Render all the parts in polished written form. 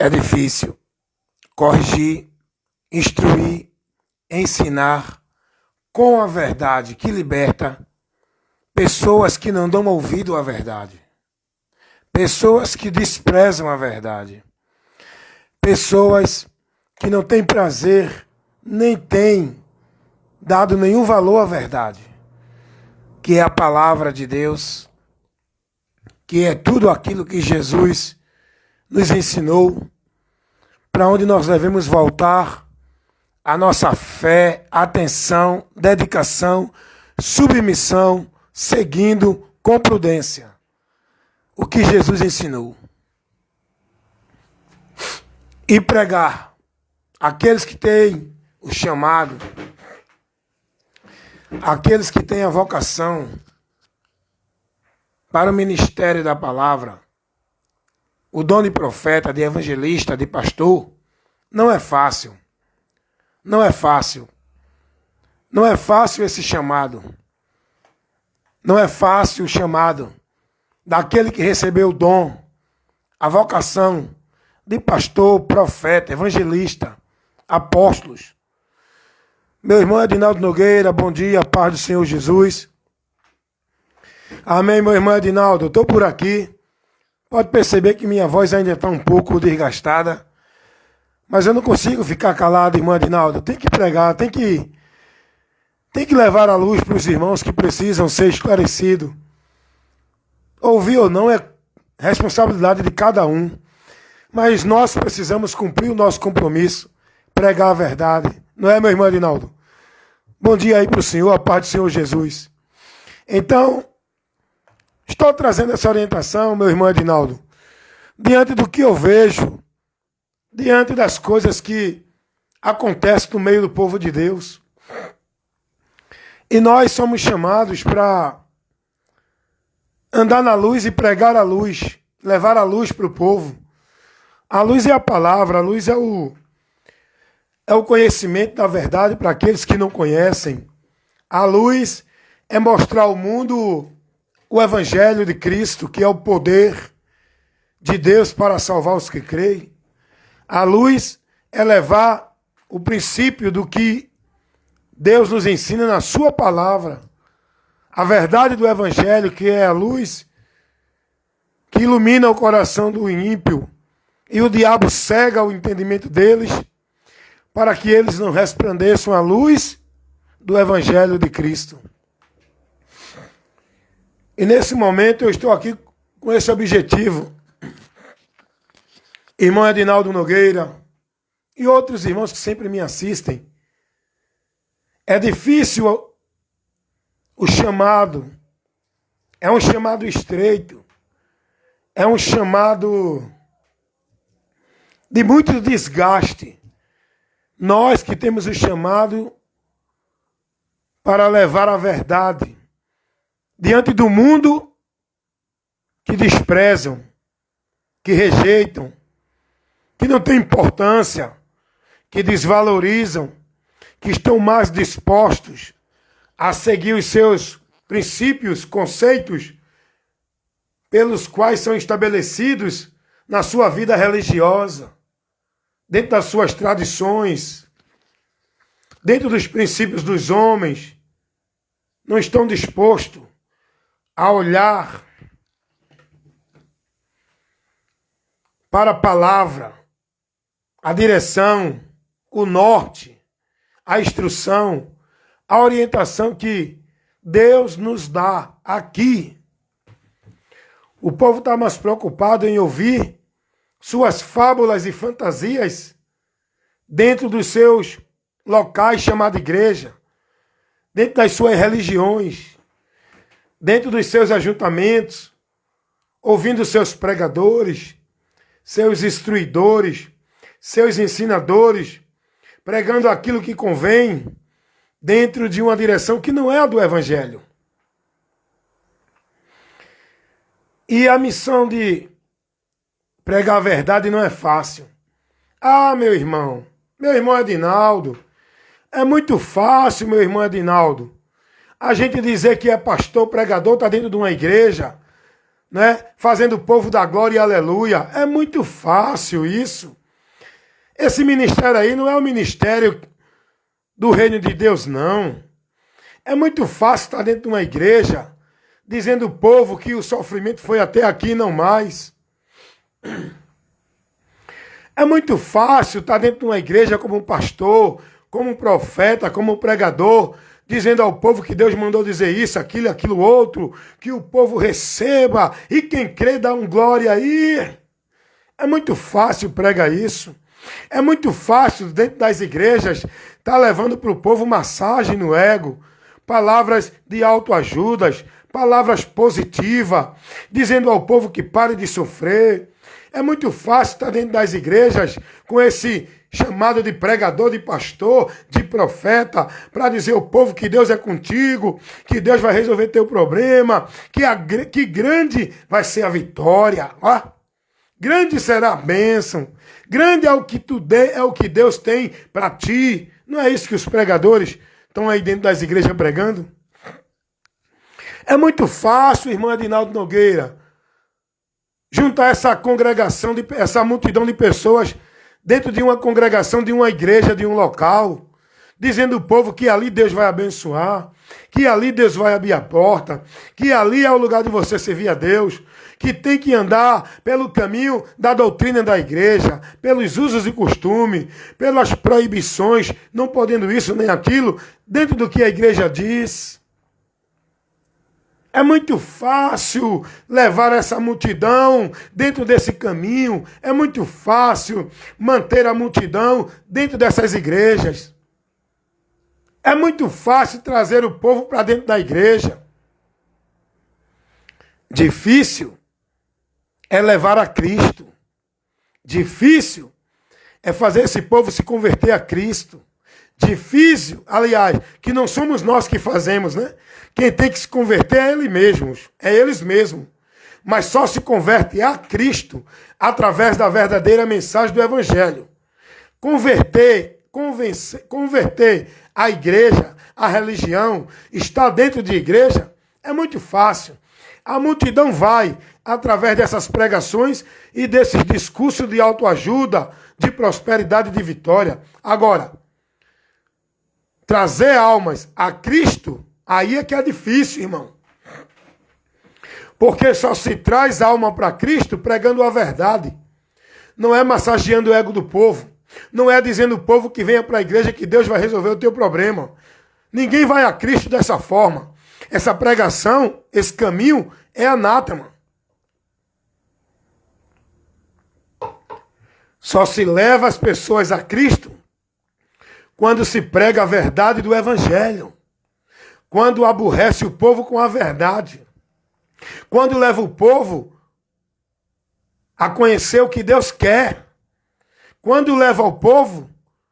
É difícil corrigir, instruir, ensinar com a verdade que liberta pessoas que não dão ouvido à verdade, pessoas que desprezam a verdade, pessoas que não têm prazer nem têm dado nenhum valor à verdade, que é a palavra de Deus, que é tudo aquilo que Jesus nos ensinou, para onde nós devemos voltar a nossa fé, atenção, dedicação, submissão, seguindo com prudência o que Jesus ensinou. E pregar aqueles que têm o chamado, aqueles que têm a vocação para o ministério da palavra, o dom de profeta, de evangelista, de pastor, não é fácil. Não é fácil. Não é fácil esse chamado. Não é fácil o chamado daquele que recebeu o dom, a vocação de pastor, profeta, evangelista, apóstolos. Meu irmão Edinaldo Nogueira, bom dia, paz do Senhor Jesus. Amém, meu irmão Edinaldo, eu estou por aqui. Pode perceber que minha voz ainda está um pouco desgastada, mas eu não consigo ficar calado, irmão Edinaldo. Tem que pregar, tem que levar a luz para os irmãos que precisam ser esclarecidos. Ouvir ou não é responsabilidade de cada um, mas nós precisamos cumprir o nosso compromisso, pregar a verdade. Não é, meu irmão Edinaldo? Bom dia aí para o Senhor, a paz do Senhor Jesus. Então, estou trazendo essa orientação, meu irmão Edinaldo, diante do que eu vejo, diante das coisas que acontecem no meio do povo de Deus. E nós somos chamados para andar na luz e pregar a luz, levar a luz para o povo. A luz é a palavra, a luz é o conhecimento da verdade para aqueles que não conhecem. A luz é mostrar ao mundo o Evangelho de Cristo, que é o poder de Deus para salvar os que creem. A luz é levar o princípio do que Deus nos ensina na sua palavra. A verdade do Evangelho, que é a luz que ilumina o coração do ímpio, e o diabo cega o entendimento deles, para que eles não resplandeçam a luz do Evangelho de Cristo. E nesse momento eu estou aqui com esse objetivo. Irmão Edinaldo Nogueira e outros irmãos que sempre me assistem. É difícil o chamado. É um chamado estreito. É um chamado de muito desgaste. Nós que temos o chamado para levar a verdade diante do mundo que desprezam, que rejeitam, que não tem importância, que desvalorizam, que estão mais dispostos a seguir os seus princípios, conceitos, pelos quais são estabelecidos na sua vida religiosa, dentro das suas tradições, dentro dos princípios dos homens, não estão dispostos a olhar para a palavra, a direção, o norte, a instrução, a orientação que Deus nos dá aqui. O povo está mais preocupado em ouvir suas fábulas e fantasias dentro dos seus locais chamados igreja, dentro das suas religiões, dentro dos seus ajuntamentos, ouvindo seus pregadores, seus instruidores, seus ensinadores, pregando aquilo que convém, dentro de uma direção que não é a do Evangelho. E a missão de pregar a verdade não é fácil. Ah, meu irmão Edinaldo, é muito fácil, meu irmão Edinaldo, a gente dizer que é pastor, pregador, está dentro de uma igreja, né? Fazendo o povo dar glória e aleluia. É muito fácil isso. Esse ministério aí não é o ministério do reino de Deus, não. É muito fácil estar dentro de uma igreja dizendo ao povo que o sofrimento foi até aqui e não mais. É muito fácil estar dentro de uma igreja como um pastor, como um profeta, como um pregador, dizendo ao povo que Deus mandou dizer isso, aquilo, aquilo outro, que o povo receba, e quem crê dá um glória aí. É muito fácil pregar isso. É muito fácil, dentro das igrejas, estar levando para o povo massagem no ego, palavras de autoajudas, palavras positivas, dizendo ao povo que pare de sofrer. É muito fácil estar dentro das igrejas com esse chamado de pregador, de pastor, de profeta, para dizer ao povo que Deus é contigo, que Deus vai resolver teu problema, que grande vai ser a vitória. Ó, grande será a bênção, grande é o que é o que Deus tem para ti. Não é isso que os pregadores estão aí dentro das igrejas pregando? É muito fácil, irmã Adinaldo Nogueira, juntar essa congregação, essa multidão de pessoas dentro de uma congregação, de uma igreja, de um local, dizendo ao povo que ali Deus vai abençoar, que ali Deus vai abrir a porta, que ali é o lugar de você servir a Deus, que tem que andar pelo caminho da doutrina da igreja, pelos usos e costumes, pelas proibições, não podendo isso nem aquilo, dentro do que a igreja diz. É muito fácil levar essa multidão dentro desse caminho. É muito fácil manter a multidão dentro dessas igrejas. É muito fácil trazer o povo para dentro da igreja. Difícil é levar a Cristo. Difícil é fazer esse povo se converter a Cristo. Difícil, aliás, que não somos nós que fazemos, né? Quem tem que se converter é eles mesmos. Mas só se converte a Cristo através da verdadeira mensagem do Evangelho. Converter a igreja, a religião, estar dentro de igreja, é muito fácil. A multidão vai através dessas pregações e desses discursos de autoajuda, de prosperidade e de vitória. Agora, trazer almas a Cristo, aí é que é difícil, irmão. Porque só se traz alma para Cristo pregando a verdade. Não é massageando o ego do povo. Não é dizendo ao povo que venha para a igreja que Deus vai resolver o teu problema. Ninguém vai a Cristo dessa forma. Essa pregação, esse caminho é anátema. Só se leva as pessoas a Cristo quando se prega a verdade do Evangelho. Quando aborrece o povo com a verdade. Quando leva o povo a conhecer o que Deus quer. Quando leva ao povo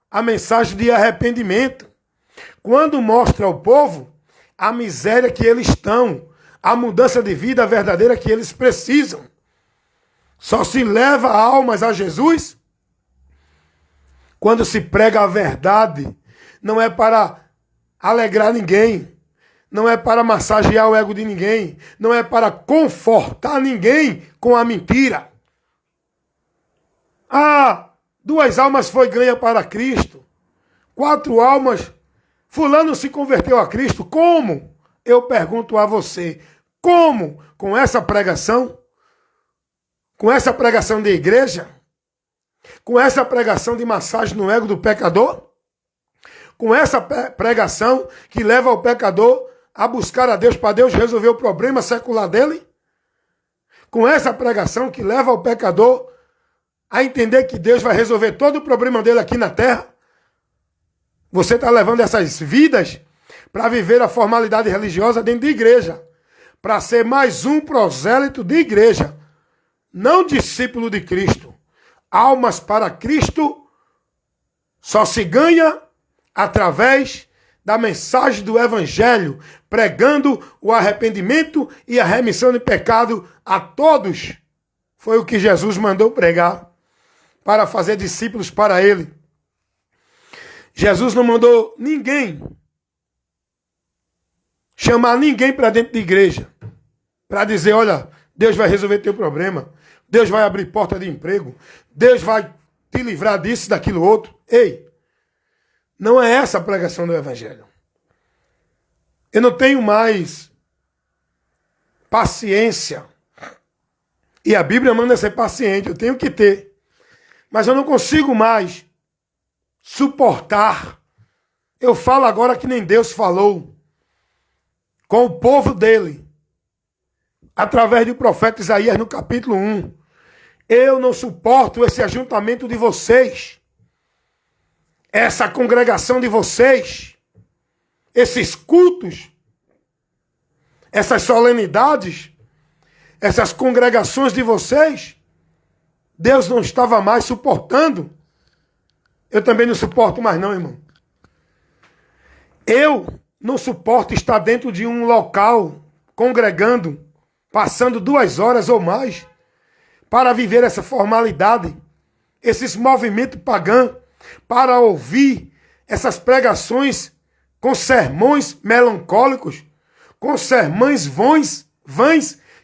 a mensagem de arrependimento. Quando mostra ao povo a miséria que eles estão, a mudança de vida verdadeira que eles precisam. Só se leva almas a Jesus quando se prega a verdade. Não é para alegrar ninguém. Não é para massagear o ego de ninguém. Não é para confortar ninguém com a mentira. Ah, 2 almas foi ganha para Cristo. 4 almas. Fulano se converteu a Cristo. Como? Eu pergunto a você. Como? Com essa pregação? Com essa pregação de igreja? Com essa pregação de massagem no ego do pecador? Com essa pregação que leva o pecador a buscar a Deus para Deus resolver o problema secular dele? Com essa pregação que leva o pecador a entender que Deus vai resolver todo o problema dele aqui na terra? Você está levando essas vidas para viver a formalidade religiosa dentro de igreja, para ser mais um prosélito de igreja, não discípulo de Cristo. Almas para Cristo só se ganha através da mensagem do Evangelho, pregando o arrependimento e a remissão de pecado a todos. Foi o que Jesus mandou pregar para fazer discípulos para ele. Jesus não mandou ninguém chamar ninguém para dentro da igreja para dizer, olha, Deus vai resolver teu problema. Deus vai abrir porta de emprego. Deus vai te livrar disso, daquilo outro. Ei, não é essa a pregação do Evangelho. Eu não tenho mais paciência. E a Bíblia manda ser paciente, eu tenho que ter. Mas eu não consigo mais suportar. Eu falo agora que nem Deus falou com o povo dele, através do profeta Isaías no capítulo 1. Eu não suporto esse ajuntamento de vocês, essa congregação de vocês, esses cultos, essas solenidades, essas congregações de vocês. Deus não estava mais suportando. Eu também não suporto mais não, irmão. Eu não suporto estar dentro de um local, congregando, passando 2 horas ou mais, para viver essa formalidade, esses movimentos pagãos, para ouvir essas pregações com sermões melancólicos, com sermões vãs,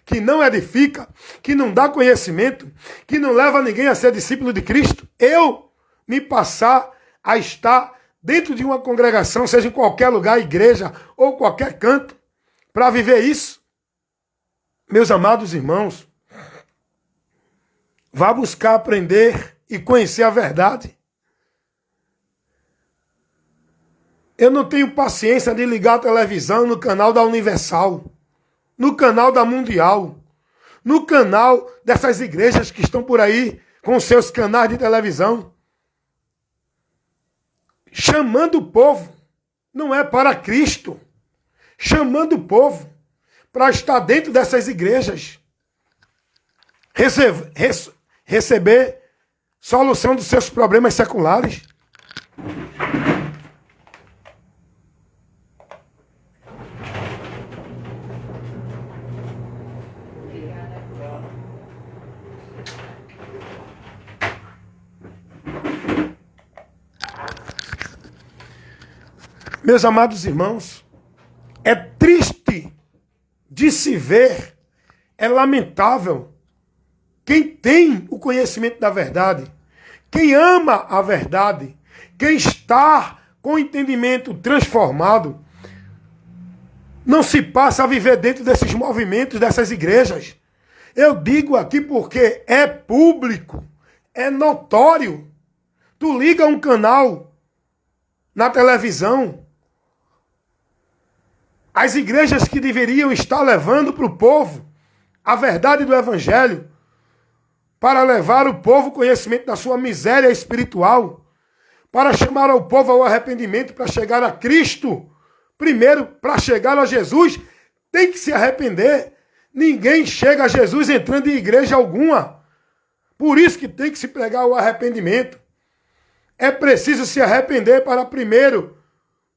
que não edifica, que não dá conhecimento, que não leva ninguém a ser discípulo de Cristo. Eu me passar a estar dentro de uma congregação, seja em qualquer lugar, igreja ou qualquer canto, para viver isso. Meus amados irmãos, vá buscar aprender e conhecer a verdade. Eu não tenho paciência de ligar a televisão no canal da Universal, no canal da Mundial, no canal dessas igrejas que estão por aí com seus canais de televisão, chamando o povo, não é para Cristo, chamando o povo para estar dentro dessas igrejas, receber solução dos seus problemas seculares. Meus amados irmãos, é triste de se ver, é lamentável, quem tem o conhecimento da verdade, quem ama a verdade, quem está com o entendimento transformado, não se passa a viver dentro desses movimentos, dessas igrejas. Eu digo aqui porque é público, é notório. Tu liga um canal na televisão, as igrejas que deveriam estar levando para o povo a verdade do Evangelho, para levar o povo ao conhecimento da sua miséria espiritual, para chamar o povo ao arrependimento, para chegar a Cristo. Primeiro, para chegar a Jesus, tem que se arrepender. Ninguém chega a Jesus entrando em igreja alguma. Por isso que tem que se pregar o arrependimento. É preciso se arrepender para primeiro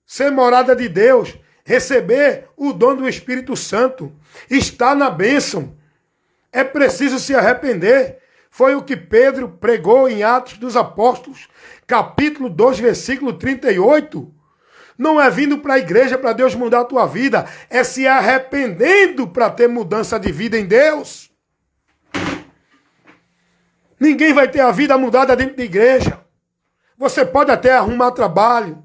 ser morada de Deus, receber o dom do Espírito Santo, estar na bênção. É preciso se arrepender. Foi o que Pedro pregou em Atos dos Apóstolos, capítulo 2, versículo 38. Não é vindo para a igreja para Deus mudar a tua vida, é se arrependendo para ter mudança de vida em Deus. Ninguém vai ter a vida mudada dentro da igreja. Você pode até arrumar trabalho,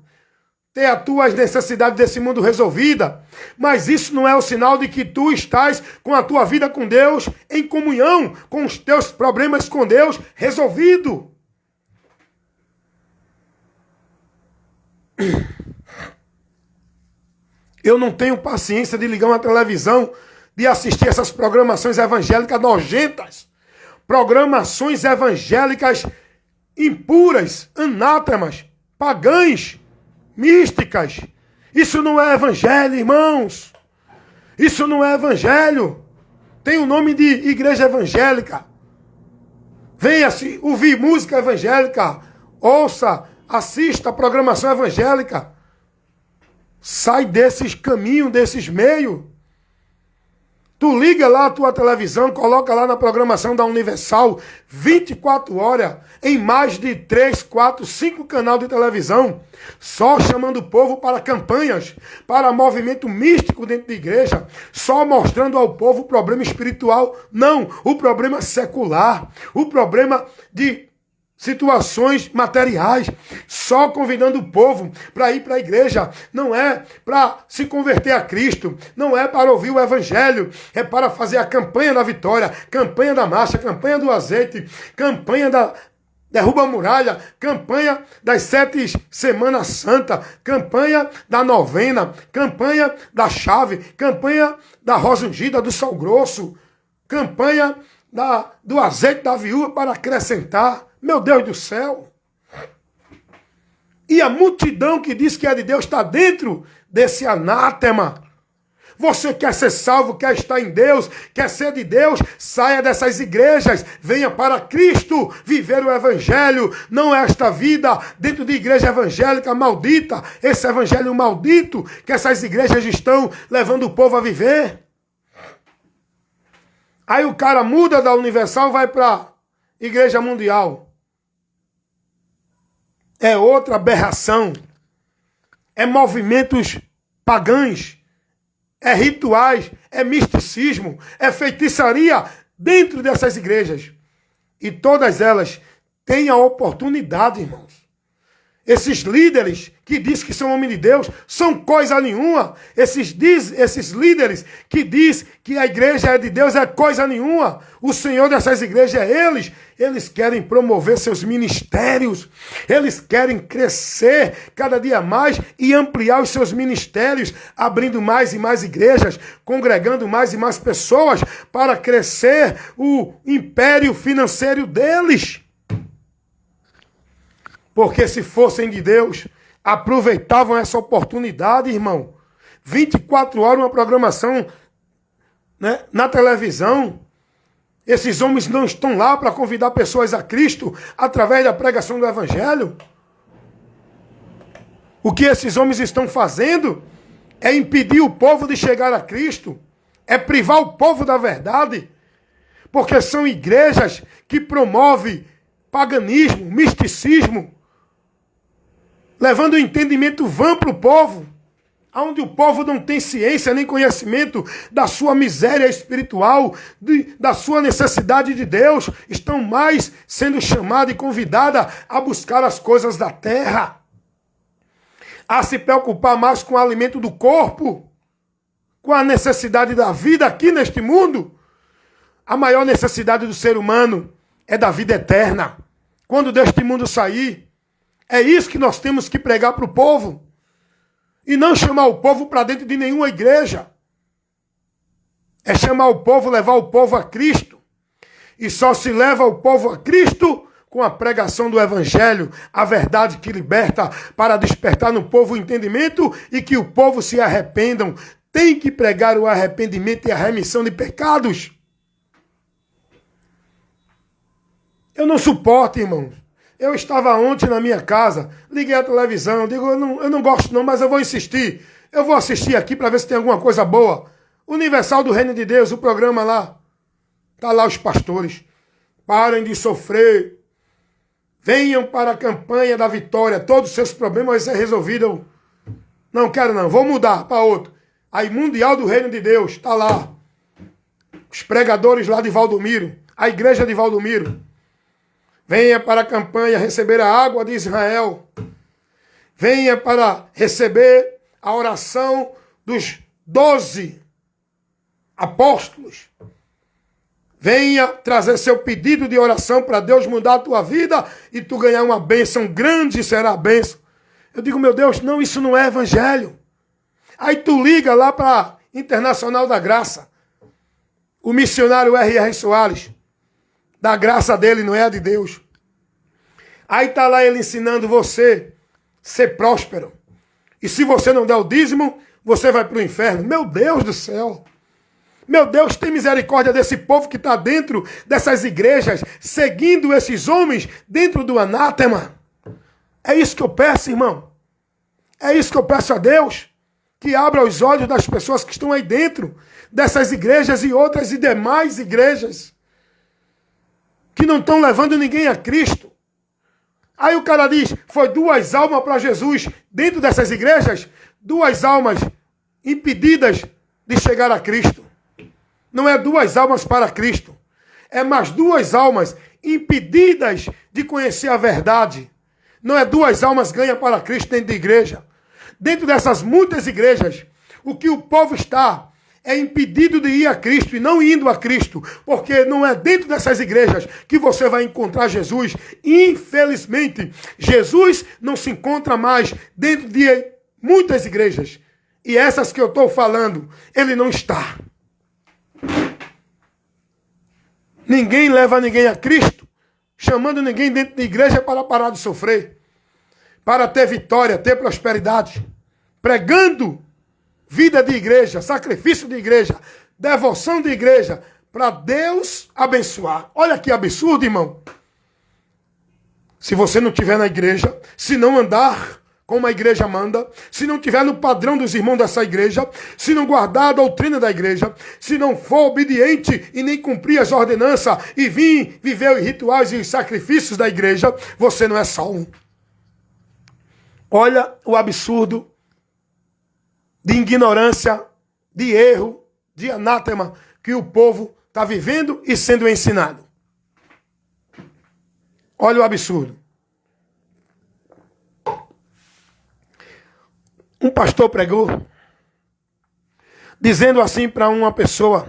ter as tuas necessidades desse mundo resolvida, mas isso não é o sinal de que tu estás com a tua vida com Deus em comunhão, com os teus problemas com Deus resolvido. Eu não tenho paciência de ligar uma televisão, de assistir essas programações evangélicas nojentas, programações evangélicas impuras, anátemas, pagãs, místicas. Isso não é evangelho, irmãos. Isso não é evangelho. Tem o nome de igreja evangélica. Venha-se ouvir música evangélica. Ouça, assista a programação evangélica. Sai desses caminhos, desses meios. Tu liga lá a tua televisão, coloca lá na programação da Universal, 24 horas, em mais de 3, 4, 5 canais de televisão, só chamando o povo para campanhas, para movimento místico dentro da igreja, só mostrando ao povo o problema espiritual. Não, o problema secular, o problema de situações materiais, só convidando o povo para ir para a igreja. Não é para se converter a Cristo, não é para ouvir o evangelho, é para fazer a campanha da vitória, campanha da marcha, campanha do azeite, campanha da derruba a muralha, campanha das 7 Semanas Santa, campanha da novena, campanha da chave, campanha da rosa ungida, do sal grosso, campanha do azeite da viúva para acrescentar. Meu Deus do céu! E a multidão que diz que é de Deus está dentro desse anátema. Você quer ser salvo, quer estar em Deus, quer ser de Deus, saia dessas igrejas, venha para Cristo, viver o evangelho, não esta vida dentro de igreja evangélica maldita, esse evangelho maldito que essas igrejas estão levando o povo a viver. Aí o cara muda da Universal e vai para Igreja Mundial. É outra aberração. É movimentos pagãos. É rituais. É misticismo. É feitiçaria dentro dessas igrejas. E todas elas têm a oportunidade, irmãos. Esses líderes que dizem que são homens de Deus são coisa nenhuma. Esses líderes que dizem que a igreja é de Deus é coisa nenhuma. O Senhor dessas igrejas é eles. Eles querem promover seus ministérios. Eles querem crescer cada dia mais e ampliar os seus ministérios, abrindo mais e mais igrejas, congregando mais e mais pessoas para crescer o império financeiro deles. Porque se fossem de Deus, aproveitavam essa oportunidade, irmão. 24 horas uma programação, né, na televisão. Esses homens não estão lá para convidar pessoas a Cristo através da pregação do evangelho. O que esses homens estão fazendo é impedir o povo de chegar a Cristo. É privar o povo da verdade. Porque são igrejas que promovem paganismo, misticismo, levando o entendimento vã para o povo, onde o povo não tem ciência nem conhecimento da sua miséria espiritual, da sua necessidade de Deus, estão mais sendo chamados e convidados a buscar as coisas da terra, a se preocupar mais com o alimento do corpo, com a necessidade da vida aqui neste mundo. A maior necessidade do ser humano é da vida eterna. Quando deste mundo sair, é isso que nós temos que pregar para o povo. E não chamar o povo para dentro de nenhuma igreja. É chamar o povo, levar o povo a Cristo. E só se leva o povo a Cristo com a pregação do evangelho, a verdade que liberta, para despertar no povo o entendimento e que o povo se arrependam. Tem que pregar o arrependimento e a remissão de pecados. Eu não suporto, irmãos. Eu estava ontem na minha casa, liguei a televisão, digo, eu não gosto não, mas eu vou insistir. Eu vou assistir aqui para ver se tem alguma coisa boa. Universal do Reino de Deus, o programa lá. Está lá os pastores. Parem de sofrer. Venham para a campanha da vitória. Todos os seus problemas vão ser resolvidos. Não quero não, vou mudar para outro. Aí Mundial do Reino de Deus, está lá. Os pregadores lá de Valdomiro, a igreja de Valdomiro. Venha para a campanha receber a água de Israel. Venha para receber a oração dos 12 apóstolos. Venha trazer seu pedido de oração para Deus mudar a tua vida e tu ganhar uma bênção grande, será a bênção. Eu digo, meu Deus, não, isso não é evangelho. Aí tu liga lá para a Internacional da Graça. O missionário R.R. Soares. Da graça dele, não é a de Deus. Aí está lá ele ensinando você a ser próspero. E se você não der o dízimo, você vai para o inferno. Meu Deus do céu. Meu Deus, tem misericórdia desse povo que está dentro dessas igrejas, seguindo esses homens dentro do anátema. É isso que eu peço, irmão. É isso que eu peço a Deus. que abra os olhos das pessoas que estão aí dentro dessas igrejas e outras e demais igrejas que não estão levando ninguém a Cristo. Aí o cara diz, foi 2 almas para Jesus dentro dessas igrejas, 2 almas impedidas de chegar a Cristo. Não é 2 almas para Cristo, é mais 2 almas impedidas de conhecer a verdade. Não é 2 almas ganhas para Cristo dentro da igreja. Dentro dessas muitas igrejas, o que o povo está é impedido de ir a Cristo e não indo a Cristo, porque não é dentro dessas igrejas que você vai encontrar Jesus. Infelizmente, Jesus não se encontra mais dentro de muitas igrejas. E essas que eu estou falando, ele não está. Ninguém leva ninguém a Cristo, chamando ninguém dentro da igreja para parar de sofrer, para ter vitória, ter prosperidade, pregando vida de igreja, sacrifício de igreja, devoção de igreja, para Deus abençoar. Olha que absurdo, irmão. Se você não estiver na igreja, se não andar como a igreja manda, se não estiver no padrão dos irmãos dessa igreja, se não guardar a doutrina da igreja, se não for obediente e nem cumprir as ordenanças e vir viver os rituais e os sacrifícios da igreja, você não é salvo. Olha o absurdo de ignorância, de erro, de anátema que o povo está vivendo e sendo ensinado. Olha o absurdo. Um pastor pregou, dizendo assim para uma pessoa,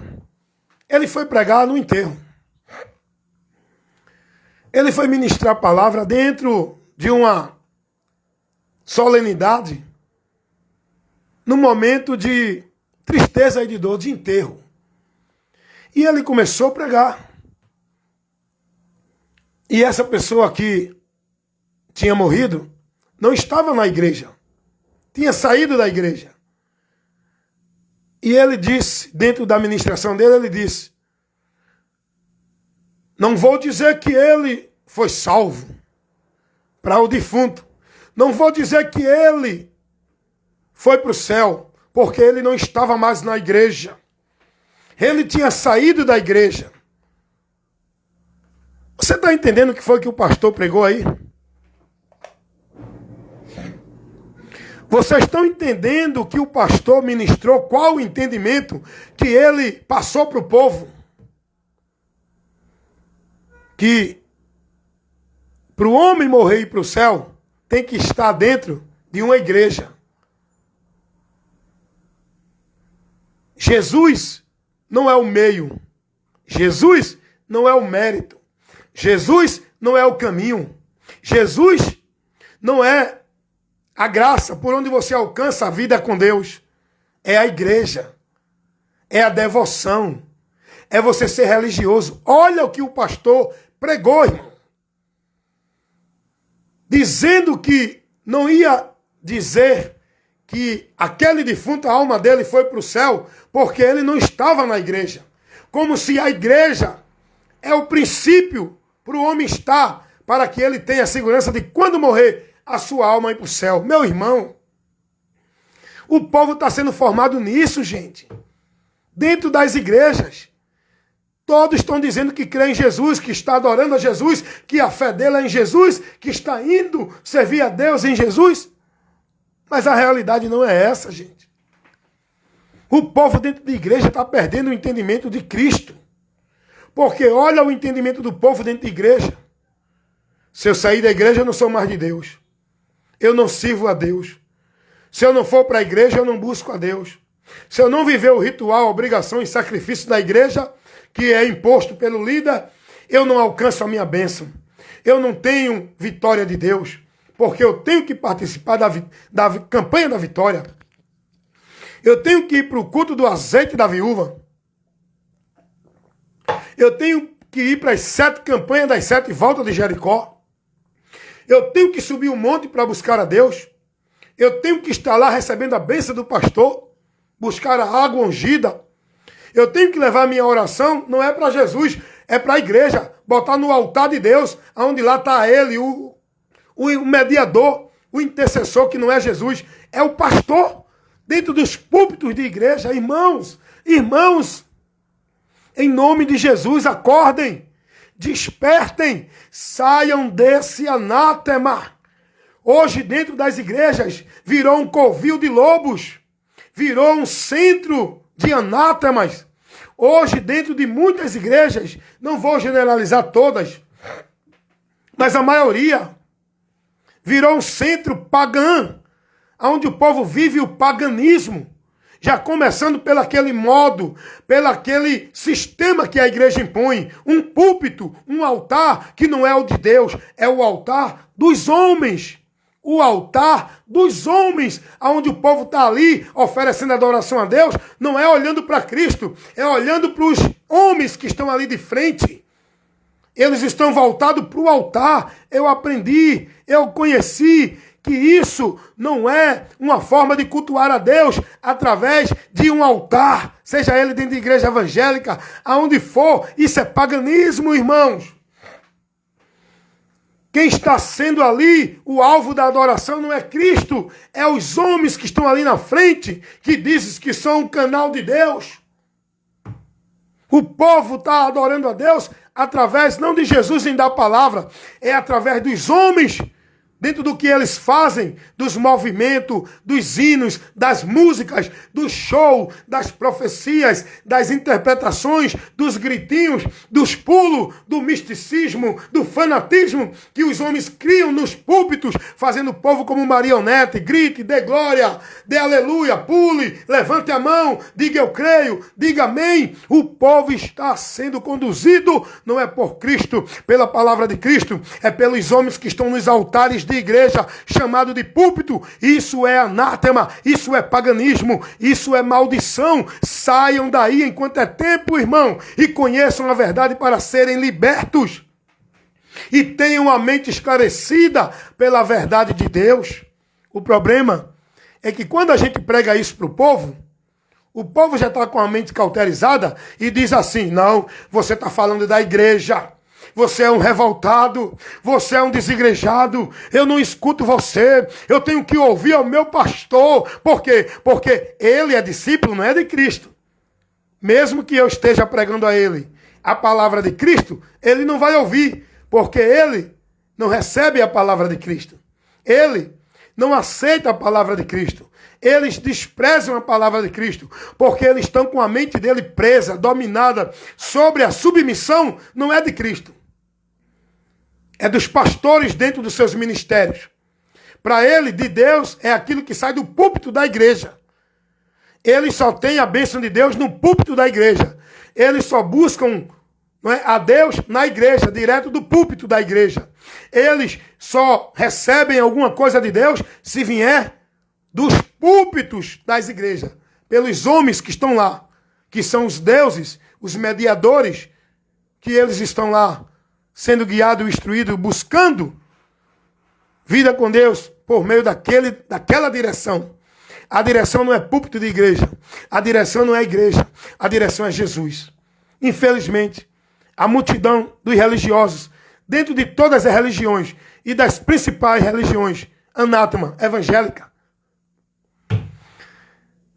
ele foi pregar no enterro. Ele foi ministrar a palavra dentro de uma solenidade, num momento de tristeza e de dor, de enterro. E ele começou a pregar. E essa pessoa que tinha morrido não estava na igreja. Tinha saído da igreja. E ele disse, dentro da ministração dele, ele disse, não vou dizer que ele foi salvo para o defunto. Não vou dizer que ele foi para o céu, porque ele não estava mais na igreja. Ele tinha saído da igreja. Você está entendendo o que foi que o pastor pregou aí? Vocês estão entendendo o que o pastor ministrou? Qual o entendimento que ele passou para o povo? Que para o homem morrer e ir para o céu, tem que estar dentro de uma igreja. Jesus não é o meio. Jesus não é o mérito. Jesus não é o caminho. Jesus não é a graça por onde você alcança a vida com Deus. É a igreja. É a devoção. É você ser religioso. Olha o que o pastor pregou, irmão. Dizendo que não ia dizer que aquele defunto, a alma dele foi para o céu, porque ele não estava na igreja. Como se a igreja é o princípio para o homem estar, para que ele tenha a segurança de quando morrer, a sua alma ir para o céu. Meu irmão, o povo está sendo formado nisso, gente. Dentro das igrejas. Todos estão dizendo que crê em Jesus, que está adorando a Jesus, que a fé dele é em Jesus, que está indo servir a Deus em Jesus. Mas a realidade não é essa, gente. O povo dentro da igreja está perdendo o entendimento de Cristo. Porque olha o entendimento do povo dentro da igreja. Se eu sair da igreja, eu não sou mais de Deus. Eu não sirvo a Deus. Se eu não for para a igreja, eu não busco a Deus. Se eu não viver o ritual, a obrigação e sacrifício da igreja, que é imposto pelo líder, eu não alcanço a minha bênção. Eu não tenho vitória de Deus. Porque eu tenho que participar da campanha da vitória. Eu tenho que ir para o culto do azeite da viúva. Eu tenho que ir para as 7 campanhas das 7 voltas de Jericó. Eu tenho que subir um monte para buscar a Deus. Eu tenho que estar lá recebendo a bênção do pastor, buscar a água ungida. Eu tenho que levar a minha oração, não é para Jesus, é para a igreja, botar no altar de Deus, onde lá está ele, o mediador, o intercessor, que não é Jesus, é o pastor dentro dos púlpitos de igreja. Irmãos, em nome de Jesus, acordem, despertem, saiam desse anátema. Hoje, dentro das igrejas, virou um covil de lobos, virou um centro de anátemas. Hoje, dentro de muitas igrejas, não vou generalizar todas, mas a maioria, virou um centro pagã, onde o povo vive o paganismo, já começando pelo aquele modo, pelo aquele sistema que a igreja impõe, um púlpito, um altar que não é o de Deus, é o altar dos homens. O altar dos homens, onde o povo está ali oferecendo adoração a Deus, não é olhando para Cristo, é olhando para os homens que estão ali de frente. Eles estão voltados para o altar. Eu aprendi, eu conheci que isso não é uma forma de cultuar a Deus através de um altar, seja ele dentro de igreja evangélica, aonde for. Isso é paganismo, irmãos. Quem está sendo ali o alvo da adoração não é Cristo, é os homens que estão ali na frente, que dizem que são um canal de Deus. O povo está adorando a Deus através, não de Jesus nem da palavra, é através dos homens, dentro do que eles fazem, dos movimentos, dos hinos, das músicas, do show, das profecias, das interpretações, dos gritinhos, dos pulos, do misticismo, do fanatismo que os homens criam nos púlpitos, fazendo o povo como marionete, grite, dê glória, dê aleluia, pule, levante a mão, diga eu creio, diga amém. O povo está sendo conduzido, não é por Cristo, pela palavra de Cristo, é pelos homens que estão nos altares de igreja, chamado de púlpito. Isso é anátema, isso é paganismo, isso é maldição. Saiam daí enquanto é tempo, irmão, e conheçam a verdade para serem libertos. E tenham a mente esclarecida pela verdade de Deus. O problema é que quando a gente prega isso para o povo já está com a mente cauterizada e diz assim: não, você está falando da igreja. Você é um revoltado, você é um desigrejado, eu não escuto você, eu tenho que ouvir ao meu pastor. Por quê? Porque ele é discípulo, não é de Cristo. Mesmo que eu esteja pregando a ele a palavra de Cristo, ele não vai ouvir, porque ele não recebe a palavra de Cristo. Ele não aceita a palavra de Cristo. Eles desprezam a palavra de Cristo, porque eles estão com a mente dele presa, dominada sobre a submissão, não é de Cristo. É dos pastores dentro dos seus ministérios. Para ele, de Deus, é aquilo que sai do púlpito da igreja. Eles só têm a bênção de Deus no púlpito da igreja. Eles só buscam, não é, a Deus na igreja, direto do púlpito da igreja. Eles só recebem alguma coisa de Deus se vier dos púlpitos das igrejas, pelos homens que estão lá, que são os deuses, os mediadores, que eles estão lá, sendo guiado e instruído, buscando vida com Deus por meio daquela direção. A direção não é púlpito de igreja. A direção não é igreja. A direção é Jesus. Infelizmente, a multidão dos religiosos, dentro de todas as religiões e das principais religiões, anátema, evangélica,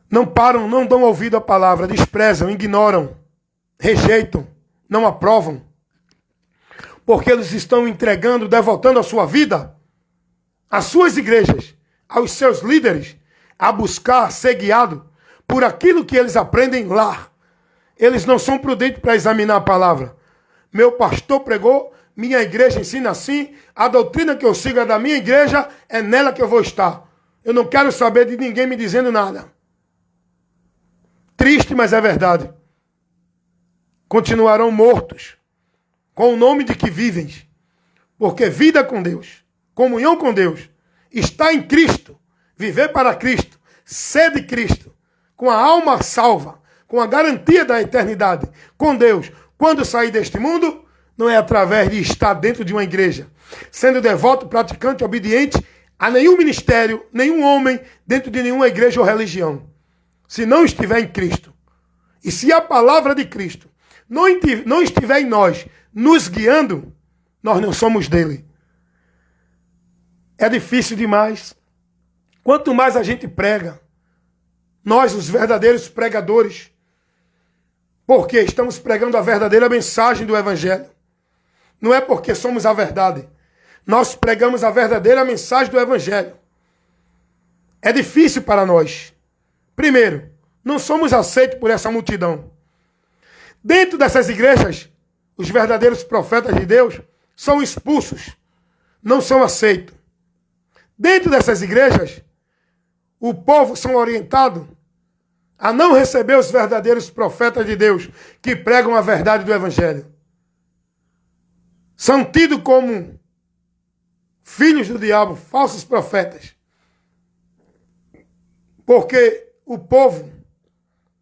não param, não dão ouvido à palavra, desprezam, ignoram, rejeitam, não aprovam. Porque eles estão entregando, devotando a sua vida, às suas igrejas, aos seus líderes, a buscar ser guiado por aquilo que eles aprendem lá. Eles não são prudentes para examinar a palavra. Meu pastor pregou, minha igreja ensina assim, a doutrina que eu sigo é da minha igreja, é nela que eu vou estar. Eu não quero saber de ninguém me dizendo nada. Triste, mas é verdade. Continuarão mortos, com o nome de que vivem, porque vida com Deus, comunhão com Deus, está em Cristo, viver para Cristo, ser de Cristo, com a alma salva, com a garantia da eternidade, com Deus, quando sair deste mundo, não é através de estar dentro de uma igreja, sendo devoto, praticante, obediente a nenhum ministério, nenhum homem, dentro de nenhuma igreja ou religião, se não estiver em Cristo. E se a palavra de Cristo não estiver em nós, nos guiando, nós não somos dele. É difícil demais. Quanto mais a gente prega, Nós, os verdadeiros pregadores, porque estamos pregando a verdadeira mensagem do Evangelho. Não é porque somos a verdade. Nós pregamos a verdadeira mensagem do Evangelho. É difícil para nós. Primeiro, não somos aceitos por essa multidão. Dentro dessas igrejas, os verdadeiros profetas de Deus são expulsos, não são aceitos. Dentro dessas igrejas, o povo são orientados a não receber os verdadeiros profetas de Deus que pregam a verdade do Evangelho. São tidos como filhos do diabo, falsos profetas. Porque o povo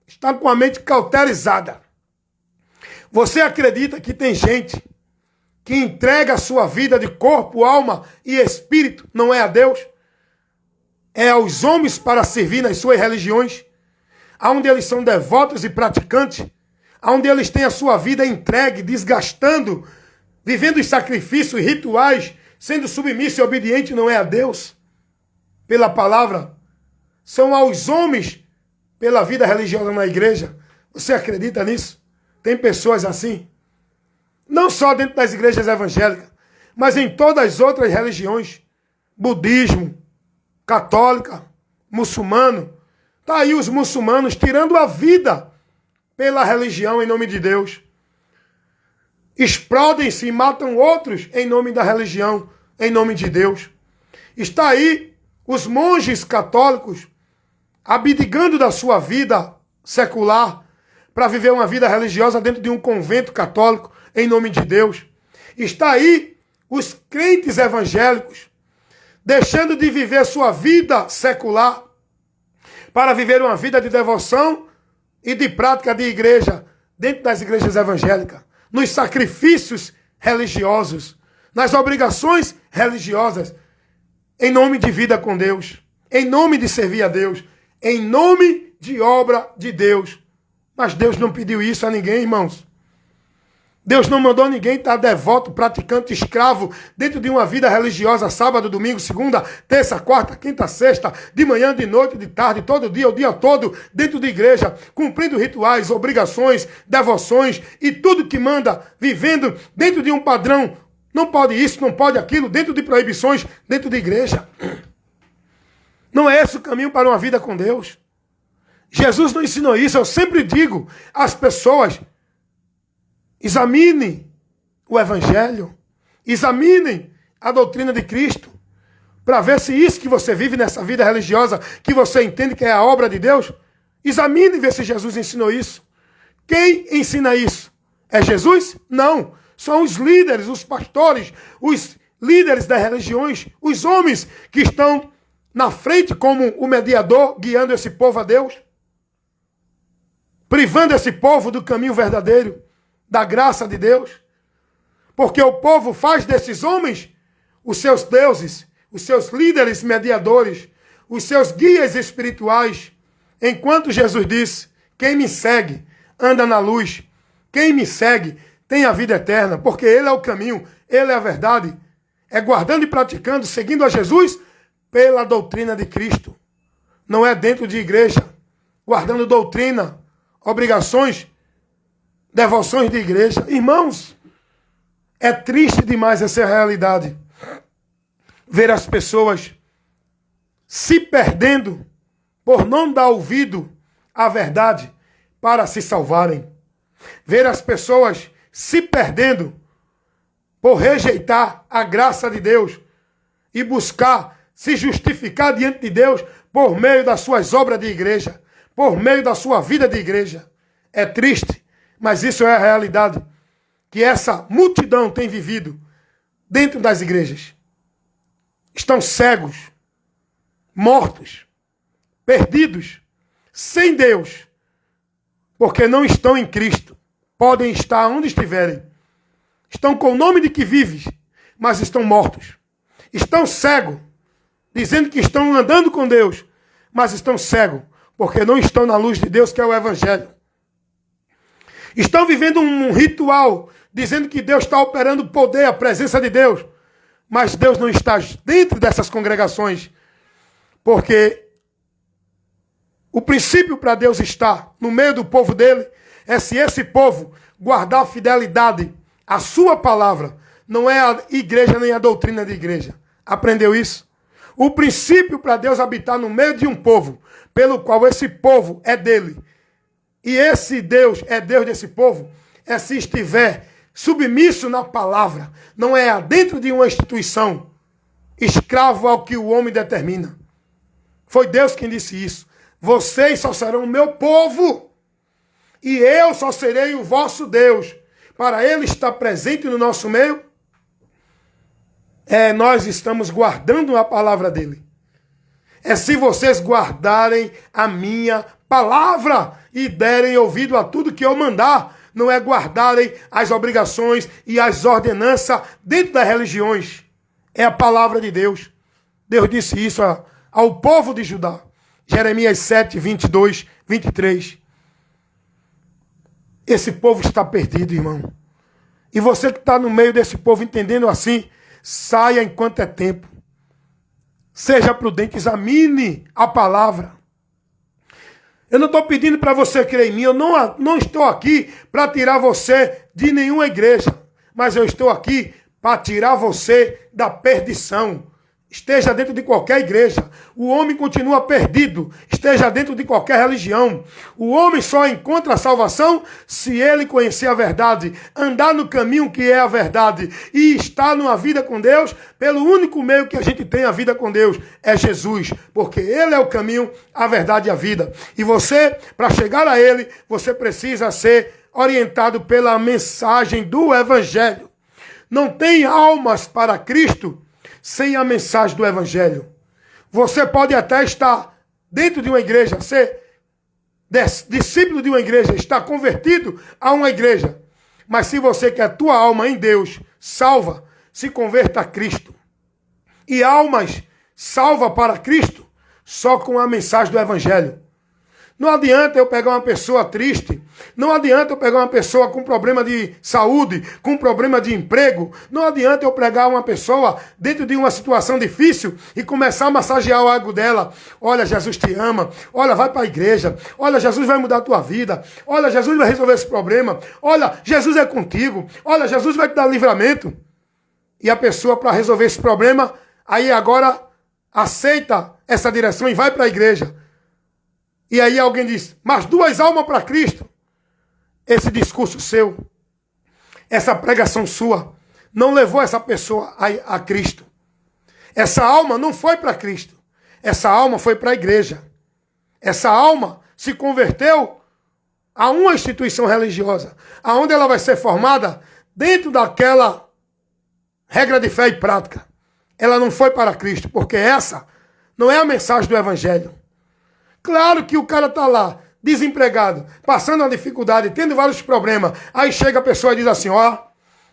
está com a mente cauterizada. Você acredita que tem gente que entrega a sua vida de corpo, alma e espírito, não é a Deus? É aos homens para servir nas suas religiões, onde eles são devotos e praticantes, onde eles têm a sua vida entregue, desgastando, vivendo os sacrifícios e rituais, sendo submisso e obediente, não é a Deus? Pela palavra, são aos homens pela vida religiosa na igreja. Você acredita nisso? Tem pessoas assim? Não só dentro das igrejas evangélicas, mas em todas as outras religiões. Budismo, católica, muçulmano. Está aí os muçulmanos tirando a vida pela religião em nome de Deus. Explodem-se e matam outros em nome da religião, em nome de Deus. Está aí os monges católicos abdicando da sua vida secular para viver uma vida religiosa dentro de um convento católico, em nome de Deus. Está aí os crentes evangélicos deixando de viver sua vida secular para viver uma vida de devoção e de prática de igreja dentro das igrejas evangélicas, nos sacrifícios religiosos, nas obrigações religiosas, em nome de vida com Deus, em nome de servir a Deus, em nome de obra de Deus. Mas Deus não pediu isso a ninguém, irmãos. Deus não mandou ninguém estar devoto, praticante, escravo, dentro de uma vida religiosa, sábado, domingo, segunda, terça, quarta, quinta, sexta, de manhã, de noite, de tarde, todo dia, o dia todo, dentro de igreja, cumprindo rituais, obrigações, devoções e tudo que manda, vivendo dentro de um padrão. Não pode isso, não pode aquilo, dentro de proibições, dentro de igreja. Não é esse o caminho para uma vida com Deus. Jesus não ensinou isso. Eu sempre digo às pessoas: examinem o Evangelho, examinem a doutrina de Cristo, para ver se isso que você vive nessa vida religiosa, que você entende que é a obra de Deus, examine e ver se Jesus ensinou isso. Quem ensina isso? É Jesus? Não. São os líderes, os pastores, os líderes das religiões, os homens que estão na frente como o mediador, guiando esse povo a Deus, privando esse povo do caminho verdadeiro, da graça de Deus. Porque o povo faz desses homens os seus deuses, os seus líderes mediadores, os seus guias espirituais. Enquanto Jesus disse: quem me segue anda na luz, quem me segue tem a vida eterna, porque Ele é o caminho, Ele é a verdade. É guardando e praticando, seguindo a Jesus pela doutrina de Cristo. Não é dentro de igreja, guardando doutrina, obrigações, devoções de igreja. Irmãos, é triste demais essa realidade. Ver as pessoas se perdendo por não dar ouvido à verdade para se salvarem. Ver as pessoas se perdendo por rejeitar a graça de Deus e buscar se justificar diante de Deus por meio das suas obras de igreja, por meio da sua vida de igreja. É triste, mas isso é a realidade que essa multidão tem vivido dentro das igrejas. Estão cegos, mortos, perdidos, sem Deus, porque não estão em Cristo. Podem estar onde estiverem. Estão com o nome de que vives, mas estão mortos. Estão cegos, dizendo que estão andando com Deus, mas estão cegos, porque não estão na luz de Deus, que é o Evangelho. Estão vivendo um ritual, dizendo que Deus está operando o poder, a presença de Deus, mas Deus não está dentro dessas congregações, porque O princípio para Deus estar no meio do povo dele é se esse povo guardar a fidelidade à sua palavra. Não é a igreja nem a doutrina de igreja. Aprendeu isso? O princípio para Deus habitar no meio de um povo, pelo qual esse povo é dele, e esse Deus é Deus desse povo, é se estiver submisso na palavra, não é dentro de uma instituição, escravo ao que o homem determina. Foi Deus quem disse isso. Vocês só serão o meu povo, e eu só serei o vosso Deus. Para ele estar presente no nosso meio, nós estamos guardando a palavra dele. É se vocês guardarem a minha palavra e derem ouvido a tudo que eu mandar. Não é guardarem as obrigações e as ordenanças dentro das religiões. É a palavra de Deus. Deus disse isso ao povo de Judá. Jeremias 7, 22, 23. Esse povo está perdido, irmão. E você que está no meio desse povo entendendo assim, saia enquanto é tempo. Seja prudente, examine a palavra. Eu não estou pedindo para você crer em mim, eu não estou aqui para tirar você de nenhuma igreja, mas eu estou aqui para tirar você da perdição. Esteja dentro de qualquer igreja. O homem continua perdido. Esteja dentro de qualquer religião. O homem só encontra a salvação se ele conhecer a verdade, andar no caminho que é a verdade e estar numa vida com Deus. Pelo único meio que a gente tem a vida com Deus é Jesus, porque ele é o caminho, a verdade e a vida. E você, para chegar a ele, você precisa ser orientado pela mensagem do Evangelho. Não tem almas para Cristo sem a mensagem do Evangelho. Você pode até estar dentro de uma igreja, ser discípulo de uma igreja, estar convertido a uma igreja. Mas se você quer a tua alma em Deus salva, se converta a Cristo. E almas salva para Cristo só com a mensagem do Evangelho. Não adianta eu pegar uma pessoa triste, não adianta eu pegar uma pessoa com problema de saúde, com problema de emprego, não adianta eu pregar uma pessoa dentro de uma situação difícil e começar a massagear o ego dela. Olha, Jesus te ama, olha, vai para a igreja, olha, Jesus vai mudar a tua vida, olha, Jesus vai resolver esse problema, olha, Jesus é contigo, olha, Jesus vai te dar livramento. E a pessoa, para resolver esse problema, aí agora aceita essa direção e vai para a igreja. E aí alguém diz, mas 2 almas para Cristo. Esse discurso seu, essa pregação sua, não levou essa pessoa a Cristo. Essa alma não foi para Cristo. Essa alma foi para a igreja. Essa alma se converteu a uma instituição religiosa, aonde ela vai ser formada dentro daquela regra de fé e prática. Ela não foi para Cristo, porque essa não é a mensagem do Evangelho. Claro que o cara está lá, desempregado, passando uma dificuldade, tendo vários problemas. Aí chega a pessoa e diz assim, ó,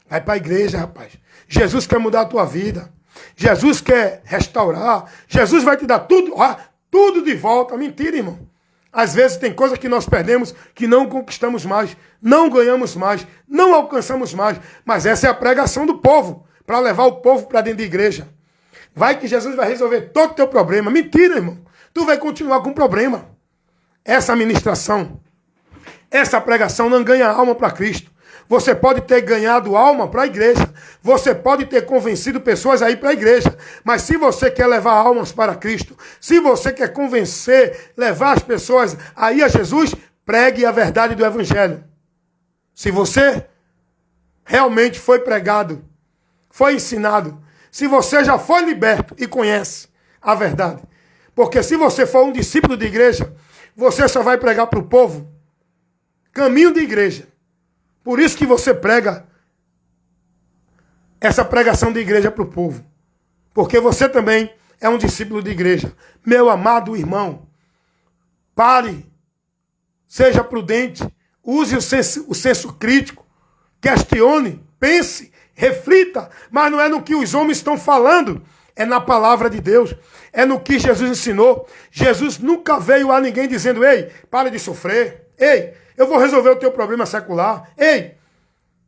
vai para a igreja, rapaz. Jesus quer mudar a tua vida. Jesus quer restaurar. Jesus vai te dar tudo, ó, tudo de volta. Mentira, irmão. Às vezes tem coisas que nós perdemos, que não conquistamos mais, não ganhamos mais, não alcançamos mais. Mas essa é a pregação do povo, para levar o povo para dentro da igreja. Vai que Jesus vai resolver todo o teu problema. Mentira, irmão. Tu vai continuar com problema. Essa ministração, essa pregação não ganha alma para Cristo. Você pode ter ganhado alma para a igreja. Você pode ter convencido pessoas a ir para a igreja. Mas se você quer levar almas para Cristo, se você quer convencer, levar as pessoas a ir a Jesus, pregue a verdade do Evangelho. Se você realmente foi pregado, foi ensinado, se você já foi liberto e conhece a verdade. Porque se você for um discípulo de igreja, você só vai pregar para o povo caminho de igreja. Por isso que você prega essa pregação de igreja para o povo. Porque você também é um discípulo de igreja. Meu amado irmão, pare, seja prudente, use o senso crítico, questione, pense, reflita, mas não é no que os homens estão falando. É na palavra de Deus. É no que Jesus ensinou. Jesus nunca veio a ninguém dizendo, ei, pare de sofrer. Ei, eu vou resolver o teu problema secular. Ei,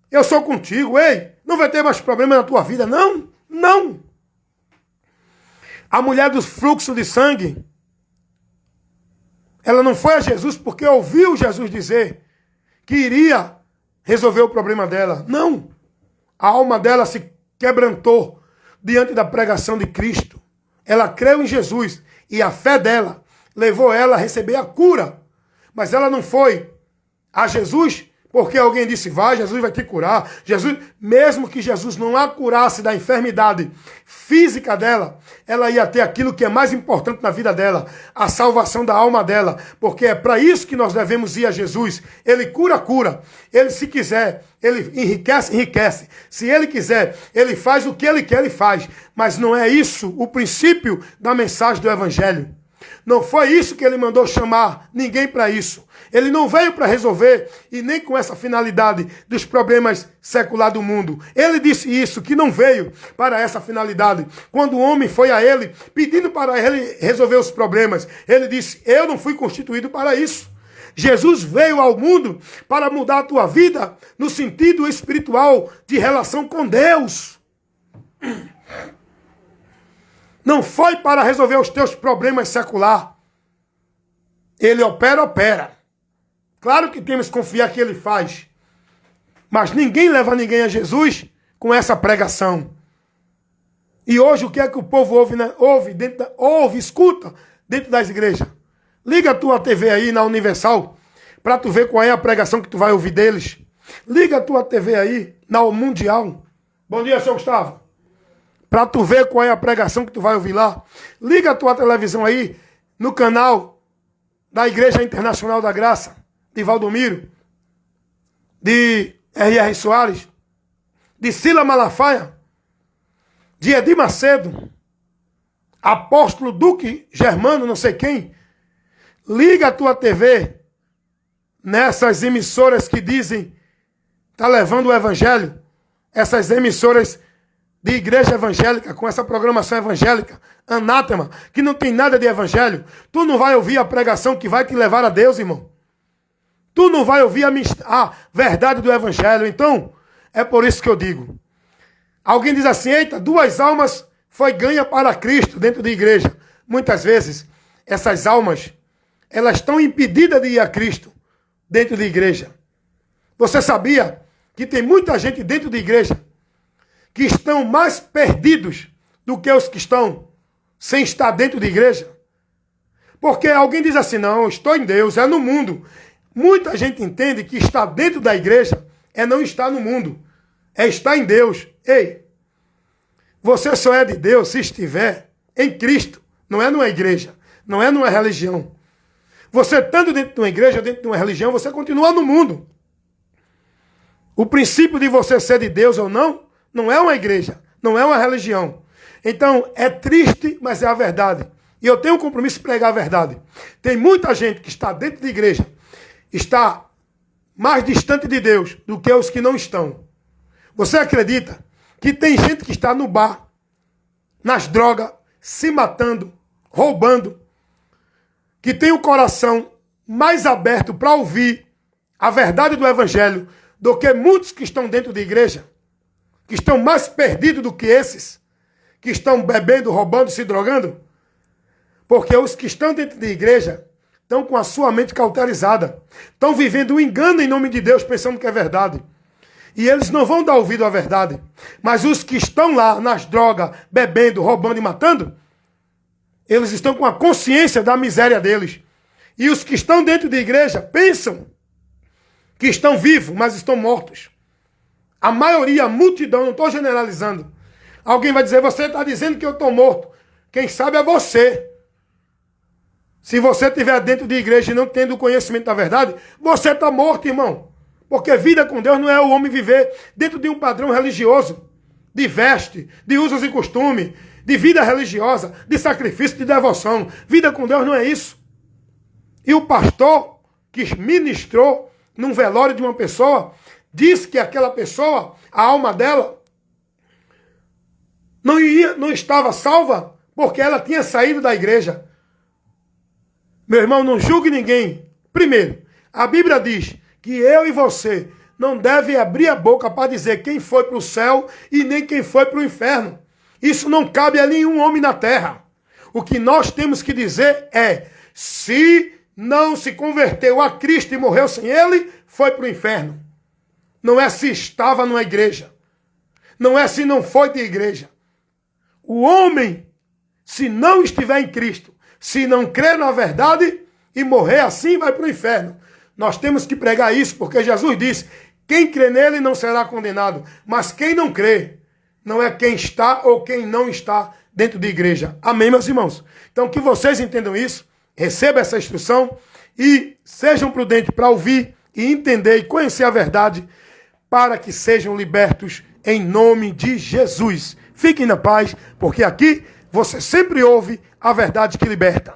eu sou contigo. Ei, não vai ter mais problema na tua vida. Não, não. A mulher do fluxo de sangue, Ela não foi a Jesus porque ouviu Jesus dizer que iria resolver o problema dela. Não. A alma dela se quebrantou diante da pregação de Cristo. Ela creu em Jesus e a fé dela levou ela a receber a cura. Mas ela não foi a Jesus porque alguém disse, vai, Jesus vai te curar. Jesus, mesmo que Jesus não a curasse da enfermidade física dela, ela ia ter aquilo que é mais importante na vida dela, a salvação da alma dela. Porque é para isso que nós devemos ir a Jesus. Ele cura, cura. Ele, se quiser, ele enriquece, enriquece. Se ele quiser, ele faz o que ele quer, ele faz. Mas não é isso o princípio da mensagem do Evangelho. Não foi isso que ele mandou chamar ninguém para isso. Ele não veio para resolver e nem com essa finalidade dos problemas seculares do mundo. Ele disse isso, que não veio para essa finalidade. Quando o homem foi a ele, pedindo para ele resolver os problemas, ele disse, eu não fui constituído para isso. Jesus veio ao mundo para mudar a tua vida no sentido espiritual de relação com Deus. Não foi para resolver os teus problemas seculares. Ele opera, opera. Claro que temos que confiar que ele faz. Mas ninguém leva ninguém a Jesus com essa pregação. E hoje o que é que o povo ouve, né? Escuta dentro das igrejas. Liga a tua TV aí na Universal para tu ver qual é a pregação que tu vai ouvir deles. Liga a tua TV aí na Mundial. Bom dia, seu Gustavo. Para tu ver qual é a pregação que tu vai ouvir lá. Liga a tua televisão aí no canal da Igreja Internacional da Graça, de Valdomiro, de R.R. Soares, de Sila Malafaia, de Edir Macedo, apóstolo Duque Germano, não sei quem. Liga a tua TV nessas emissoras que dizem tá levando o evangelho, essas emissoras de igreja evangélica, com essa programação evangélica, anátema, que não tem nada de evangelho. Tu não vai ouvir a pregação que vai te levar a Deus, irmão. Tu não vai ouvir a verdade do evangelho. Então, é por isso que eu digo. Alguém diz assim, eita, 2 almas foi ganha para Cristo dentro da igreja. Muitas vezes, essas almas, elas estão impedidas de ir a Cristo dentro da igreja. Você sabia que tem muita gente dentro da igreja que estão mais perdidos do que os que estão sem estar dentro da igreja? Porque alguém diz assim, não, estou em Deus, é no mundo. Muita gente entende que estar dentro da igreja é não estar no mundo, é estar em Deus. Ei, você só é de Deus se estiver em Cristo, não é numa igreja, não é numa religião. Você estando dentro de uma igreja, dentro de uma religião, você continua no mundo. O princípio de você ser de Deus ou não, não é uma igreja, não é uma religião. Então, é triste, mas é a verdade. E eu tenho um compromisso de pregar a verdade. Tem muita gente que está dentro da igreja, está mais distante de Deus do que os que não estão. Você acredita que tem gente que está no bar, nas drogas, se matando, roubando, que tem o coração mais aberto para ouvir a verdade do evangelho do que muitos que estão dentro da igreja, que estão mais perdidos do que esses, que estão bebendo, roubando, se drogando? Porque os que estão dentro da igreja estão com a sua mente cauterizada, estão vivendo um engano em nome de Deus, pensando que é verdade. E eles não vão dar ouvido à verdade. Mas os que estão lá nas drogas, bebendo, roubando e matando, eles estão com a consciência da miséria deles. E os que estão dentro da igreja pensam que estão vivos, mas estão mortos. A maioria, a multidão, não estou generalizando. Alguém vai dizer, você está dizendo que eu estou morto. Quem sabe é você. Se você estiver dentro de igreja e não tendo o conhecimento da verdade, você está morto, irmão. Porque vida com Deus não é o homem viver dentro de um padrão religioso, de veste, de usos e costumes, de vida religiosa, de sacrifício, de devoção. Vida com Deus não é isso. E o pastor que ministrou num velório de uma pessoa, disse que aquela pessoa, a alma dela, não estava salva porque ela tinha saído da igreja. Meu irmão, não julgue ninguém. Primeiro, a Bíblia diz que eu e você não devem abrir a boca para dizer quem foi para o céu e nem quem foi para o inferno. Isso não cabe a nenhum homem na terra. O que nós temos que dizer é, se não se converteu a Cristo e morreu sem ele, foi para o inferno. Não é se estava numa igreja. Não é se não foi de igreja. O homem, se não estiver em Cristo, se não crer na verdade e morrer assim, vai para o inferno. Nós temos que pregar isso, porque Jesus disse, quem crê nele não será condenado, mas quem não crê, não é quem está ou quem não está dentro de igreja. Amém, meus irmãos? Então, que vocês entendam isso, recebam essa instrução e sejam prudentes para ouvir e entender e conhecer a verdade, para que sejam libertos em nome de Jesus. Fiquem na paz, porque aqui você sempre ouve a verdade que liberta.